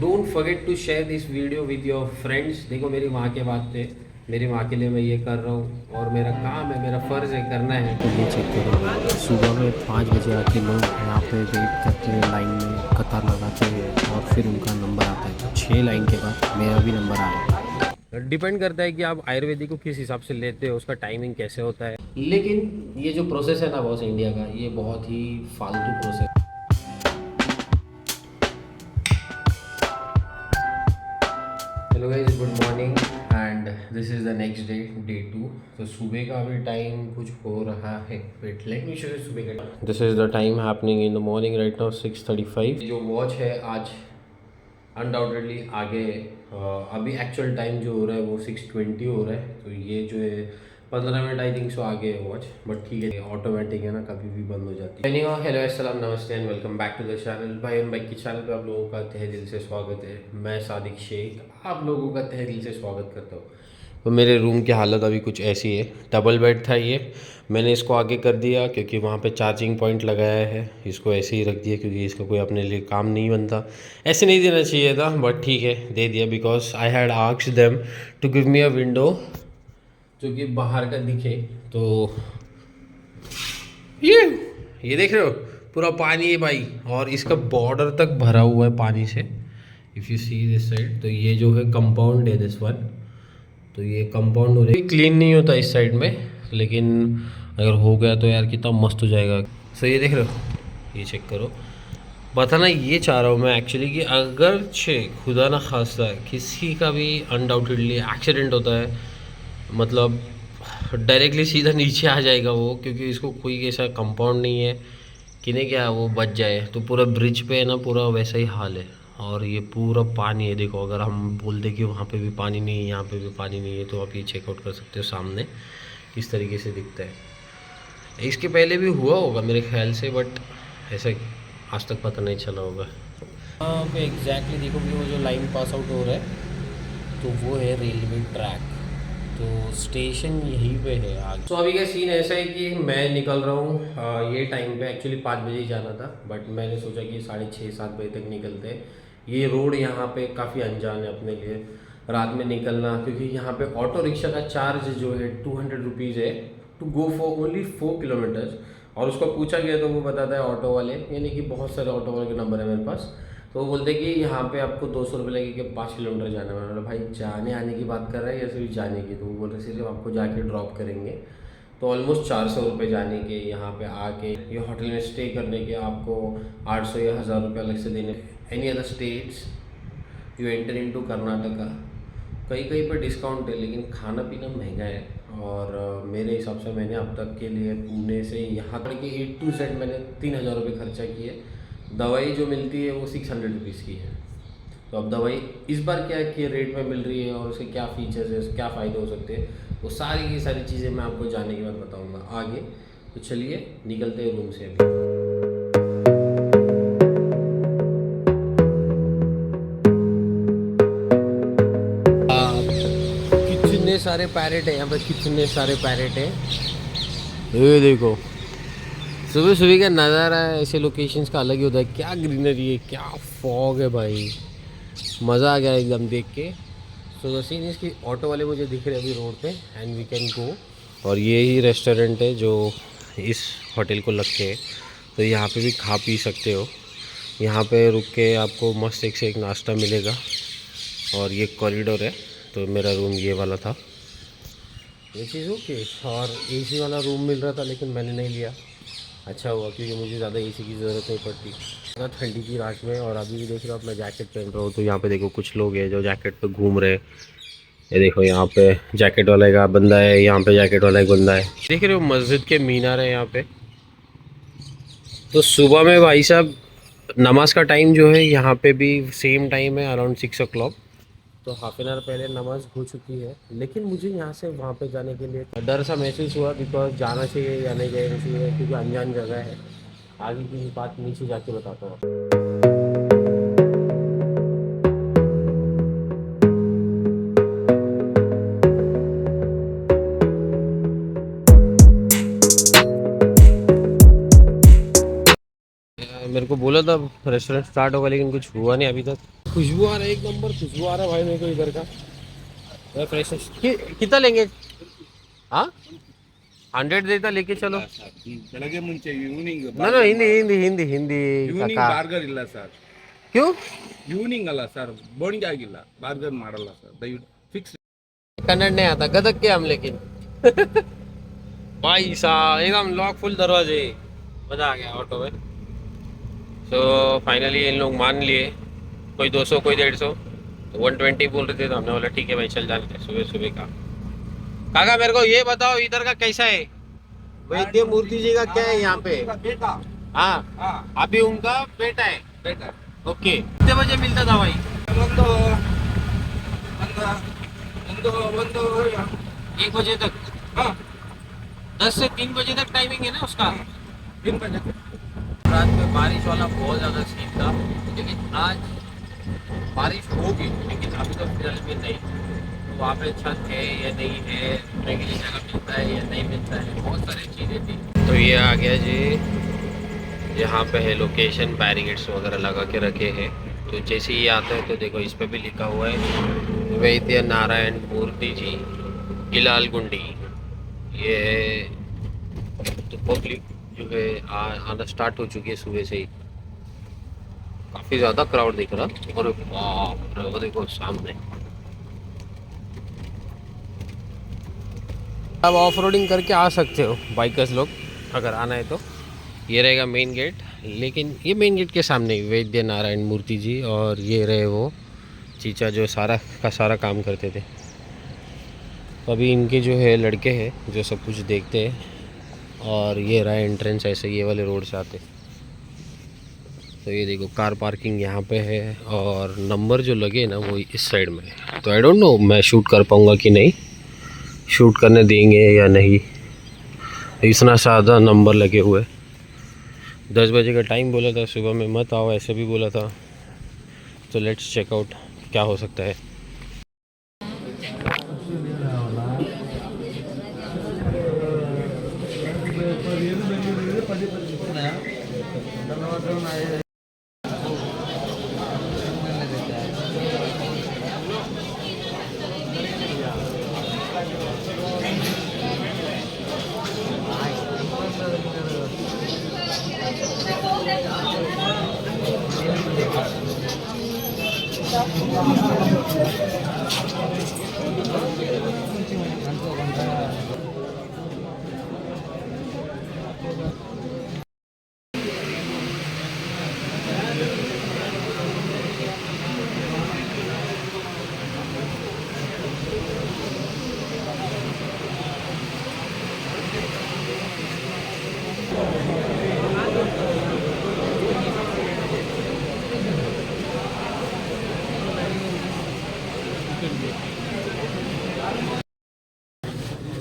Don't forget to share this video with your friends. देखो मेरी माँ के बात पे, मेरी माँ के लिए मैं ये कर रहा हूँ और मेरा काम है, मेरा फ़र्ज़ है करना है। तो ये चेक करो, सुबह में 5 बजे आके लोग यहाँ पे वेट करते हैं, लाइन में कतार लगाते हैं और फिर उनका नंबर आता है। तो 6 लाइन के बाद मेरा भी नंबर आया। डिपेंड करता है कि आप आयुर्वेदिक को किस हिसाब से लेते हो, उसका टाइमिंग कैसे होता है। लेकिन ये जो प्रोसेस है ना बॉस इंडिया का, ये बहुत ही फालतू process. Hello guys, good morning and this is the next day 2। तो सुबह का अभी टाइम कुछ हो रहा है। Wait let me show you सुबह का। This is the time happening in the morning right now 6:35। जो वॉच है आज अनडाउटेडली आगे अभी एक्चुअल टाइम जो हो रहा है वो 6:20 हो रहा है। तो ये जो है 15 मिनट आई थिंक सो आगे है वॉच, बट ठीक है, ऑटोमेटिक है ना, कभी भी बंद हो जाती है। एनीवे, हेलो अस्सलाम नमस्ते and welcome back to the channel. भाई एंड बाइक के चैनल पे आप लोगों का तहे दिल से स्वागत है। मैं सादिक शेख आप लोगों का तहे दिल से स्वागत करता हूँ। तो मेरे रूम की हालत अभी कुछ ऐसी है। डबल बेड था ये, मैंने इसको आगे कर दिया क्योंकि वहाँ पे चार्जिंग पॉइंट लगाया है। इसको ऐसे ही रख दिया क्योंकि इसका कोई अपने लिए काम नहीं बनता। ऐसे नहीं देना चाहिए था बट ठीक है, दे दिया because I had asked them to give me a window जो कि बाहर का दिखे। तो ये देख रहे हो, पूरा पानी है भाई, और इसका बॉर्डर तक भरा हुआ है पानी से। If you see this side, तो ये जो है कंपाउंड है दिस वन। तो ये कंपाउंड हो रही क्लीन नहीं होता इस साइड में, लेकिन अगर हो गया तो यार कितना मस्त हो जाएगा। सो ये देख रहे हो, ये चेक करो। बताना ये चाह रहा हूँ मैं एक्चुअली कि अगर खुदा ना खास्ता किसी का भी अनडाउटेडली एक्सीडेंट होता है, मतलब डायरेक्टली सीधा नीचे आ जाएगा वो, क्योंकि इसको कोई ऐसा कंपाउंड नहीं है कि नहीं क्या वो बच जाए। तो पूरा ब्रिज पे है ना, पूरा वैसा ही हाल है। और ये पूरा पानी है, देखो अगर हम बोल दें कि वहाँ पे भी पानी नहीं है, यहाँ पे भी पानी नहीं है, तो आप ये चेकआउट कर सकते हो सामने किस तरीके से दिखता है। इसके पहले भी हुआ होगा मेरे ख्याल से, बट ऐसा आज तक पता नहीं चला होगा। यहाँ पे एग्जैक्टली देखो कि वो जो लाइन पास आउट हो रहा है तो वो है रेलवे ट्रैक। तो स्टेशन यहीं पे है आगे। तो अभी का सीन ऐसा है कि मैं निकल रहा हूँ ये टाइम पे। एक्चुअली 5 बजे ही जाना था, बट मैंने सोचा कि 6:30-7 बजे तक निकलते हैं। ये रोड यहाँ पे काफ़ी अनजान है अपने लिए रात में निकलना, क्योंकि यहाँ पे ऑटो रिक्शा का चार्ज जो है 200 रुपीज़ है to go for only 4 kilometres. और उसको पूछा गया तो वो बताता है ऑटो वाले, यानी कि बहुत सारे ऑटो वाले के नंबर है मेरे पास, तो वो बोलते कि यहाँ पे आपको 200 रुपये लगेगा 5 किलोमीटर जाने में। मैंने बोला भाई जाने आने की बात कर रहा है या सिर्फ जाने की? तो वो बोल रहे सिर्फ आपको जाके ड्रॉप करेंगे। तो ऑलमोस्ट 400 रुपये जाने के, यहाँ पे आके ये होटल में स्टे करने के आपको 800 या 1000 रुपये अलग से देने। Any other states you enter into Karnataka, कहीं कहीं पर डिस्काउंट है, लेकिन खाना पीना महंगा है। और मेरे हिसाब से मैंने अब तक के लिए पुणे से यहाँ तक कि A to Z मैंने 3000 रुपये खर्चा किए। दवाई जो मिलती है वो 600 रुपीज़ की है। तो अब दवाई इस बार क्या क्या रेट में मिल रही है और उसके क्या फीचर्स है, क्या फ़ायदे हो सकते हैं, वो सारी की सारी चीज़ें मैं आपको जाने के बाद बताऊंगा आगे। तो चलिए निकलते हैं रूम से अभी। कितने सारे पैरेट हैं यहाँ पे, कितने सारे पैरेट हैं। ये देखो, सुबह सुबह का नज़ारा है, ऐसे लोकेशंस का अलग ही होता है। क्या ग्रीनरी है, क्या फॉग है भाई, मज़ा आ गया एकदम देख के। सो द सीन इसकी ऑटो वाले मुझे दिख रहे हैं अभी रोड पे, एंड वी कैन गो। और ये ही रेस्टोरेंट है जो इस होटल को लग के है, तो यहाँ पे भी खा पी सकते हो। यहाँ पे रुक के आपको मस्त एक से एक नाश्ता मिलेगा। और ये कॉरिडोर है, तो मेरा रूम ये वाला था, ये चीज़ ओके। और AC वाला रूम मिल रहा था लेकिन मैंने नहीं लिया, अच्छा हुआ, क्योंकि मुझे ज़्यादा AC की ज़रूरत नहीं पड़ती ना ठंडी की रात में। और अभी भी देख रहे हो मैं जैकेट पहन रहा हूँ, तो यहाँ पे देखो कुछ लोग हैं जो जैकेट पे घूम रहे हैं। ये देखो यहाँ पे जैकेट वाले का बंदा है, यहाँ पे जैकेट वाला एक बंदा है। देख रहे हो मस्जिद के मीनार है यहाँ पे। तो सुबह में भाई साहब नमाज का टाइम जो है यहाँ पे भी सेम टाइम है, अराउंड 6 o'clock। तो हाफ एन आवर पहले नमाज़ हो चुकी है, लेकिन मुझे यहाँ से वहाँ पे जाने के लिए डर सा महसूस हुआ, बिकॉज जाना चाहिए या नहीं जाना चाहिए, क्योंकि अनजान जगह है। आगे की बात नीचे जाके बताता हूँ। मेरे को बोला था रेस्टोरेंट स्टार्ट होगा, लेकिन कुछ हुआ नहीं अभी तक। खुशबू आ रहा है, एक नंबर खुशबू आ रहा है भाई मेरे को इधर का फ्रेश। कितना लेंगे? हाँ 100 देता लेके चलो। ಬೆಳಗ್ಗೆ ಮುಂಚೆ ಈವ್ನಿಂಗ್ ನಾನು ಹಿಂದಿ ಹಿಂದಿ ಹಿಂದಿ ಹಿಂದಿ ಈವ್ನಿಂಗ್ ಕಾಕಾ. ಬಾರ್ಗರ್ ಇಲ್ಲ ಸರ್. क्यों? ಈವ್ನಿಂಗ್ ಅಲ್ಲ ಸರ್, ಬೋಣಿಗೆ ಆಗಿಲ್ಲ, ಬಾರ್ಗರ್ ಮಾಡಲ್ಲ ಸರ್, ದಯವಿಟ್ಟು ಫಿಕ್ಸ್. कन्नड़ नहीं आता, गदक के हम लेकिन भाई साहब एकदम लॉक फुल दरवाजे, मजा आ गया ऑटो में। सो फाइनली इन लोग मान लिए, कोई 200 कोई 150, तो 120 बोल रहे थे, तो हमने बोला ठीक है भाई चल जाने थे सुबह सुबह का। काका मेरे को ये बताओ इधर का कैसा है? वैद्य मूर्ति जी का क्या है यहाँ पे? बेटा हाँ हाँ अभी उनका बेटा है। बेटा ओके कितने बजे मिलता था भाई? ಒಂದು ಒಂದು ಒಂದು 1 बजे तक, हाँ 10 से 3 बजे तक टाइमिंग है ना उसका। 3 बजे रात में बारिश वाला बहुत ज़्यादा सीन था, लेकिन आज बारिश होगी, लेकिन अभी तो फिलहाल में नहीं। तो वहाँ पे छत है या नहीं है, रुकने के लिए जगह मिलता है या नहीं मिलता है, बहुत सारी चीज़ें थी। तो ये आ गया जी, यहाँ पे है लोकेशन, बैरिकेड्स वगैरह लगा के रखे हैं। तो जैसे ही आता है तो देखो इस पे भी लिखा हुआ है वैद्य नारायण मूर्ति जी गिलाल गुंडी। ये तो पब्लिक जो है आना स्टार्ट हो चुकी है सुबह से ही, काफ़ी ज़्यादा क्राउड दिख रहा। और बाप रे, वो देखो सामने। अब ऑफ रोडिंग करके आ सकते हो बाइकर्स लोग अगर आना है तो। ये रहेगा मेन गेट, लेकिन ये मेन गेट के सामने ही वैद्य नारायण मूर्ति जी, और ये रहे वो चीचा जो सारा का सारा काम करते थे। तो अभी इनके जो है लड़के हैं जो सब कुछ देखते हैं, और ये रहा एंट्रेंस, ऐसे ये वाले रोड से आते। तो ये देखो कार पार्किंग यहाँ पे है, और नंबर जो लगे ना वो इस साइड में है। तो आई डोंट नो मैं शूट कर पाऊँगा कि नहीं, शूट करने देंगे या नहीं। इतना ज़्यादा नंबर लगे हुए। 10 बजे का टाइम बोला था, सुबह में मत आओ ऐसे भी बोला था। तो लेट्स चेक आउट क्या हो सकता है।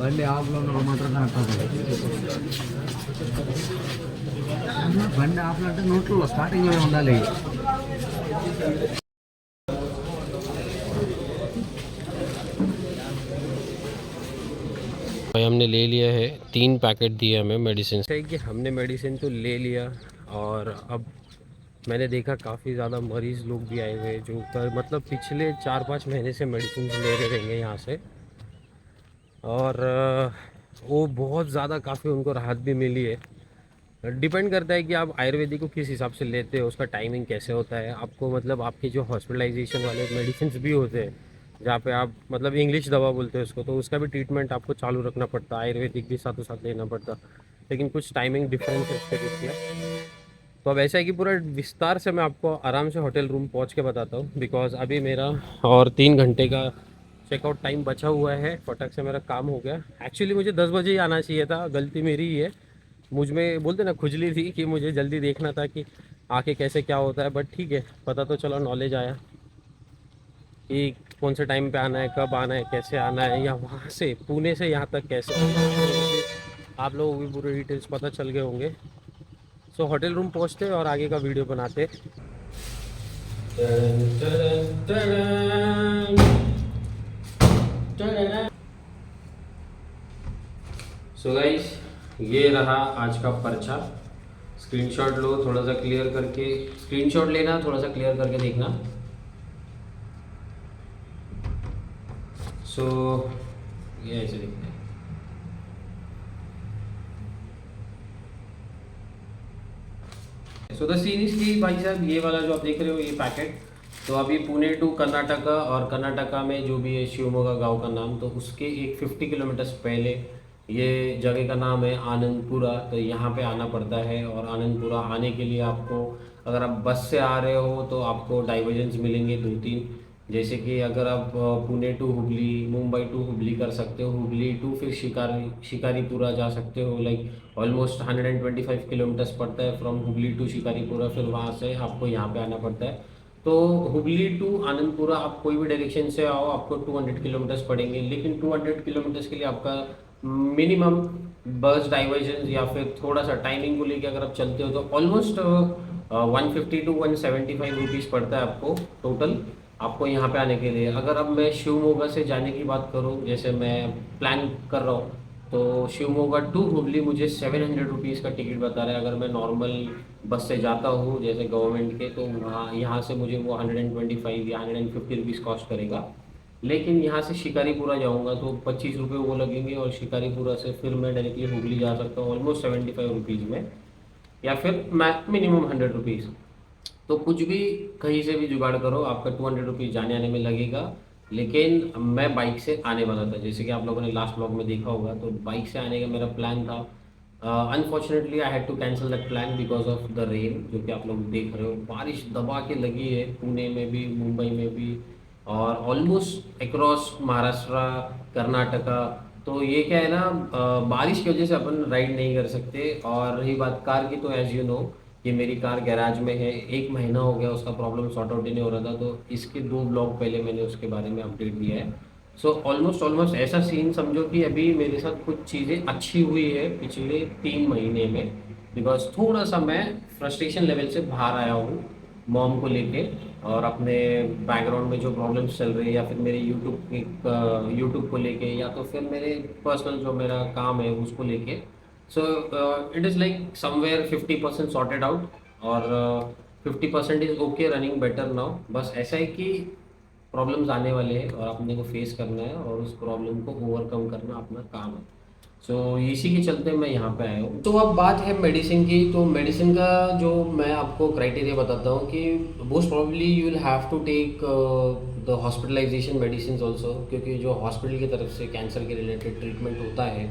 బండి ఆఫ్లో ఉన్నప్పుడు మాత్రం బండి ఆఫ్లో అంటే నోట్లో స్టార్టింగ్లో ఉండాలి। भाई हमने ले लिया है 3 पैकेट दिए हमें मेडिसिन से, कि हमने मेडिसिन तो ले लिया, और अब मैंने देखा काफ़ी ज़्यादा मरीज़ लोग भी आए हुए हैं जो मतलब पिछले 4-5 महीने से मेडिसिन ले रहे रहेंगे यहाँ से, और वो बहुत ज़्यादा काफ़ी उनको राहत भी मिली है। डिपेंड करता है कि आप आयुर्वेदिक को किस हिसाब से लेते हो, उसका टाइमिंग कैसे होता है। आपको मतलब आपके जो हॉस्पिटलाइजेशन वाले मेडिसिन भी होते हैं जहाँ पे आप मतलब इंग्लिश दवा बोलते हैं उसको, तो उसका भी ट्रीटमेंट आपको चालू रखना पड़ता है, आयुर्वेदिक भी साथों साथ लेना पड़ता, लेकिन कुछ टाइमिंग डिफरेंस है उसके बीच में। तो अब ऐसा है कि पूरा विस्तार से मैं आपको आराम से होटल रूम पहुँच के बताता हूँ, बिकॉज़ अभी मेरा और 3 घंटे का चेकआउट टाइम बचा हुआ है। फटक से मेरा काम हो गया। एक्चुअली मुझे 10 बजे ही आना चाहिए था, गलती मेरी ही है। मुझ में बोलते ना खुजली थी कि मुझे जल्दी देखना था कि आके कैसे क्या होता है, बट ठीक है, पता तो चला, नॉलेज आया कि कौन से टाइम पे आना है, कब आना है, कैसे आना है, या वहाँ से पुणे से यहाँ तक कैसे आना है, आप लोगों को भी पूरे डिटेल्स पता चल गए होंगे। सो होटल रूम पहुँचते और आगे का वीडियो बनाते। सो गाइस ये रहा आज का पर्चा। स्क्रीनशॉट लो, थोड़ा सा क्लियर करके स्क्रीनशॉट लेना, थोड़ा सा क्लियर करके देखना। सो ये ऐसे दिखते हैं। सो द सीन इज कि भाई साहब ये वाला जो आप देख रहे हो ये पैकेट, तो अभी पुणे टू कर्नाटका, और कर्नाटका में जो भी है शिवमोगा गांव का नाम, तो उसके एक 50 किलोमीटर्स पहले ये जगह का नाम है आनंदपुरा। तो यहाँ पे आना पड़ता है, और आनंदपुरा आने के लिए आपको, अगर आप बस से आ रहे हो तो आपको डाइवर्जन्स मिलेंगे 2-3। जैसे कि अगर आप पुणे टू हुबली, मुंबई टू हुबली कर सकते हो, हुबली टू फिर शिकारीपुरा जा सकते हो। लाइक ऑलमोस्ट 125 किलोमीटर्स पड़ता है फ्रॉम हुबली टू शिकारीपुरा। फिर वहाँ से आपको यहाँ पे आना पड़ता है। तो हुबली टू आनंदपुरा आप कोई भी डायरेक्शन से आओ, आपको 200 किलोमीटर्स पड़ेंगे। लेकिन 200 किलोमीटर्स के लिए आपका मिनिमम बस डाइवर्जन या फिर थोड़ा सा टाइमिंग को लेके अगर आप चलते हो तो ऑलमोस्ट 150 टू 175 रुपीज़ पड़ता है आपको टोटल, आपको यहाँ पे आने के लिए। अगर अब मैं शिवमोगा से जाने की बात करूँ, जैसे मैं प्लान कर रहा हूँ, तो शिवमोगा टू हुबली मुझे 700 रुपीज़ का टिकट बता रहा है। अगर मैं नॉर्मल बस से जाता हूँ जैसे गवर्नमेंट के, तो वहाँ यहाँ से मुझे वो 125 या 150 रुपीज़ कॉस्ट करेगा। लेकिन यहाँ से शिकारीपुरा जाऊँगा तो 25 रुपये वो लगेंगे, और शिकारीपुरा से फिर मैं डायरेक्टली हुबली जा सकता हूँ ऑलमोस्ट 75 रुपीज़ में, या फिर मैं मिनिमम 100 रुपीज़। तो कुछ भी कहीं से भी जुगाड़ करो, आपका 200 रुपीज़ जाने आने में लगेगा। लेकिन मैं बाइक से आने वाला था, जैसे कि आप लोगों ने लास्ट ब्लॉग में देखा होगा, तो बाइक से आने का मेरा प्लान था। Unfortunately I had to cancel that plan because of the rain, जो कि आप लोग देख रहे हो बारिश दबा के लगी है पुणे में भी, मुंबई में भी, और ऑलमोस्ट अक्रॉस महाराष्ट्र, कर्नाटका। तो ये क्या है ना, बारिश की वजह से अपन राइड नहीं कर सकते। और रही बात कार की, तो एज यू नो ये मेरी कार गैराज में है, 1 महीना हो गया उसका प्रॉब्लम सॉर्ट आउट ही नहीं हो रहा था। तो इसके 2 ब्लॉग पहले मैंने उसके बारे में अपडेट दिया है। सो ऑलमोस्ट ऐसा सीन समझो कि अभी मेरे साथ कुछ चीज़ें अच्छी हुई है पिछले 3 महीने में, बिकॉज थोड़ा सा मैं फ्रस्ट्रेशन लेवल से बाहर आया हूँ मॉम को लेके, और अपने बैकग्राउंड में जो प्रॉब्लम्स चल रही है, या फिर मेरे यूट्यूब को लेके, या तो फिर मेरे पर्सनल जो मेरा काम है उसको लेके। So it is like somewhere 50% sorted out, और 50% is okay, running better now. बस ऐसा है कि प्रॉब्लम्स आने वाले हैं और अपने को फेस करना है, और उस प्रॉब्लम को ओवरकम करना अपना काम है। सो इसी के चलते मैं यहाँ पे आया हूँ। तो अब बात है मेडिसिन की। तो मेडिसिन का जो मैं आपको क्राइटेरिया बताता हूँ कि most probably you will have to take the hospitalisation medicine also, क्योंकि जो हॉस्पिटल की तरफ से कैंसर के रिलेटेड ट्रीटमेंट होता है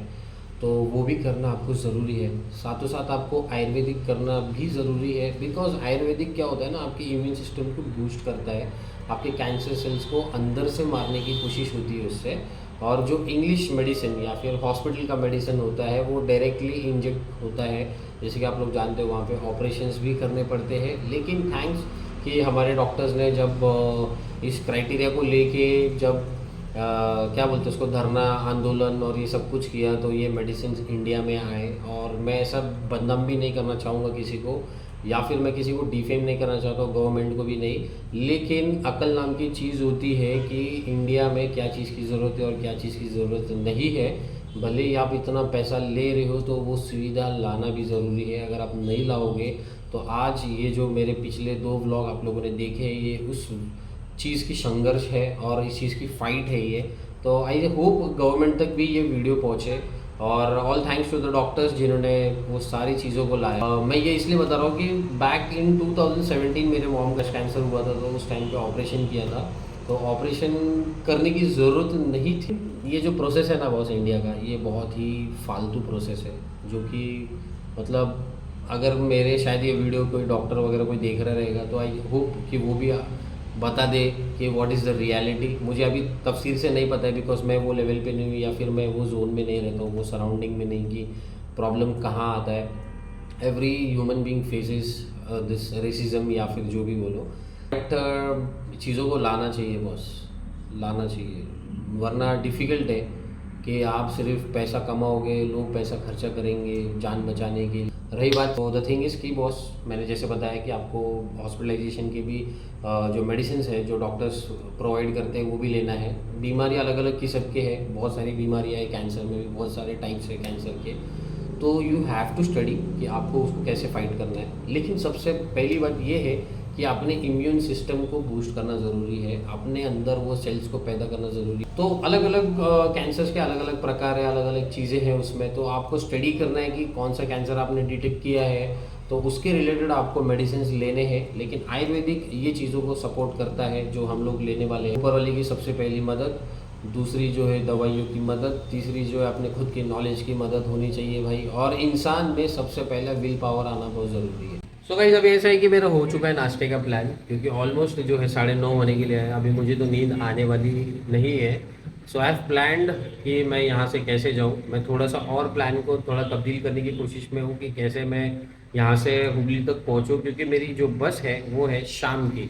तो वो भी करना आपको ज़रूरी है। साथों साथ आपको आयुर्वेदिक करना भी ज़रूरी है, बिकॉज आयुर्वेदिक क्या होता है ना, आपकी इम्यून सिस्टम को बूस्ट करता है, आपके कैंसर सेल्स को अंदर से मारने की कोशिश होती है उससे। और जो इंग्लिश मेडिसिन या फिर हॉस्पिटल का मेडिसिन होता है वो डायरेक्टली इंजेक्ट होता है, जैसे कि आप लोग जानते हो वहाँ पे ऑपरेशंस भी करने पड़ते हैं। लेकिन थैंक्स कि हमारे डॉक्टर्स ने जब इस क्राइटेरिया को लेके जब क्या बोलते हैं उसको, धरना आंदोलन और ये सब कुछ किया, तो ये मेडिसिन इंडिया में आए। और मैं ऐसा बदनाम भी नहीं करना चाहूँगा किसी को, या फिर मैं किसी को डिफेम नहीं करना चाहता हूँ, गवर्नमेंट को भी नहीं। लेकिन अकल नाम की चीज़ होती है कि इंडिया में क्या चीज़ की ज़रूरत है और क्या चीज़ की ज़रूरत नहीं है। भले ही आप इतना पैसा ले रहे हो तो वो सुविधा लाना भी ज़रूरी है। अगर आप नहीं लाओगे तो आज ये जो मेरे पिछले 2 व्लॉग आप लोगों ने देखे हैं, ये उस चीज़ की संघर्ष है और इस चीज़ की फ़ाइट है ये। तो आई होप गवर्नमेंट तक भी ये वीडियो पहुँचे, और all thanks to the doctors जिन्होंने वो सारी चीज़ों को लाया। मैं ये इसलिए बता रहा हूँ कि बैक इन 2017 मेरे मॉम का कैंसर हुआ था, तो उस टाइम पे ऑपरेशन किया था, तो ऑपरेशन करने की ज़रूरत नहीं थी। ये जो प्रोसेस है ना बॉस इंडिया का, ये बहुत ही फालतू प्रोसेस है, जो कि मतलब अगर मेरे शायद ये वीडियो कोई डॉक्टर वगैरह कोई देख रहा रहेगा तो आई होप कि वो भी बता दे कि व्हाट इज़ द रियलिटी। मुझे अभी तफसीर से नहीं पता है, बिकॉज मैं वो लेवल पे नहीं हूँ, या फिर मैं वो जोन में नहीं रहता हूँ, वो सराउंडिंग में नहीं कि प्रॉब्लम कहाँ आता है। Every human being faces this racism, या फिर जो भी बोलो, बट चीज़ों को लाना चाहिए बॉस, लाना चाहिए, वरना डिफ़िकल्ट है कि आप सिर्फ पैसा कमाओगे, लोग पैसा खर्चा करेंगे जान बचाने के। रही बात, तो द थिंग इज़ कि बॉस मैंने जैसे बताया कि आपको हॉस्पिटलाइजेशन की भी जो मेडिसिन है जो डॉक्टर्स प्रोवाइड करते हैं वो भी लेना है। बीमारी अलग अलग किस्म के हैं, बहुत सारी बीमारियाँ हैं, कैंसर में भी बहुत सारे टाइप्स है कैंसर के, तो यू हैव टू स्टडी कि आपको उसको कैसे फाइट करना है। लेकिन सबसे पहली बात ये है कि अपने इम्यून सिस्टम को बूस्ट करना ज़रूरी है, अपने अंदर वो सेल्स को पैदा करना ज़रूरी है। तो अलग अलग कैंसर्स के अलग अलग प्रकार है, अलग अलग चीज़ें हैं उसमें, तो आपको स्टडी करना है कि कौन सा कैंसर आपने डिटेक्ट किया है, तो उसके रिलेटेड आपको मेडिसिन लेने हैं। लेकिन आयुर्वेदिक ये चीज़ों को सपोर्ट करता है जो हम लोग लेने वाले हैं। ऊपर वाले की सबसे पहली मदद, दूसरी जो है दवाइयों की मदद, तीसरी जो है अपने खुद की नॉलेज की मदद होनी चाहिए भाई, और इंसान में सबसे पहले विल पावर आना बहुत ज़रूरी है। सो गाइस अभी ऐसा है कि मेरा हो चुका है नाश्ते का प्लान, क्योंकि ऑलमोस्ट जो है 9:30 होने के लिए है। अभी मुझे तो नींद आने वाली नहीं है। सो आई हैव प्लान्ड कि मैं यहाँ से कैसे जाऊँ। मैं थोड़ा सा और प्लान को थोड़ा तब्दील करने की कोशिश में हूँ कि कैसे मैं यहाँ से हुगली तक पहुँचूँ, क्योंकि मेरी जो बस है वो है शाम की।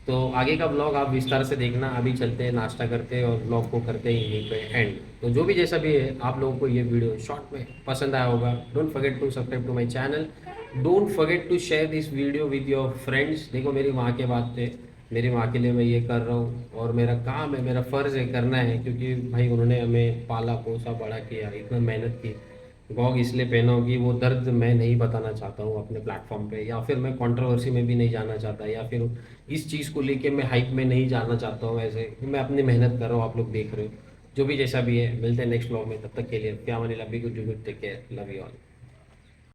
तो आगे का ब्लॉग आप विस्तार से देखना। अभी चलते हैं, नाश्ता करते हैं और ब्लॉग को करते हैं यहीं पे एंड। तो जो भी जैसा भी है, आप लोगों को ये वीडियो शॉर्ट में पसंद आया होगा। Don't forget to subscribe to my channel, don't forget to share this video with your friends. देखो मेरी माँ के बात थे, मेरी माँ के लिए मैं ये कर रहा हूँ और मेरा काम है, मेरा फ़र्ज़ है करना है, क्योंकि भाई उन्होंने हमें पाला पोसा बड़ा किया, इतना मेहनत की। गॉग इसलिए पहना हो कि वो दर्द मैं नहीं बताना चाहता हूँ अपने प्लेटफॉर्म पे, या फिर मैं कंट्रोवर्सी में भी नहीं जाना चाहता, या फिर इस चीज़ को लेके मैं हाइप में नहीं जाना चाहता हूँ। ऐसे मैं अपनी मेहनत कर रहा हूँ, आप लोग देख रहे हो। जो भी जैसा भी है, मिलते हैं नेक्स्ट ब्लॉग में। तब तक के लिए प्यार, love you, good take care, love you all.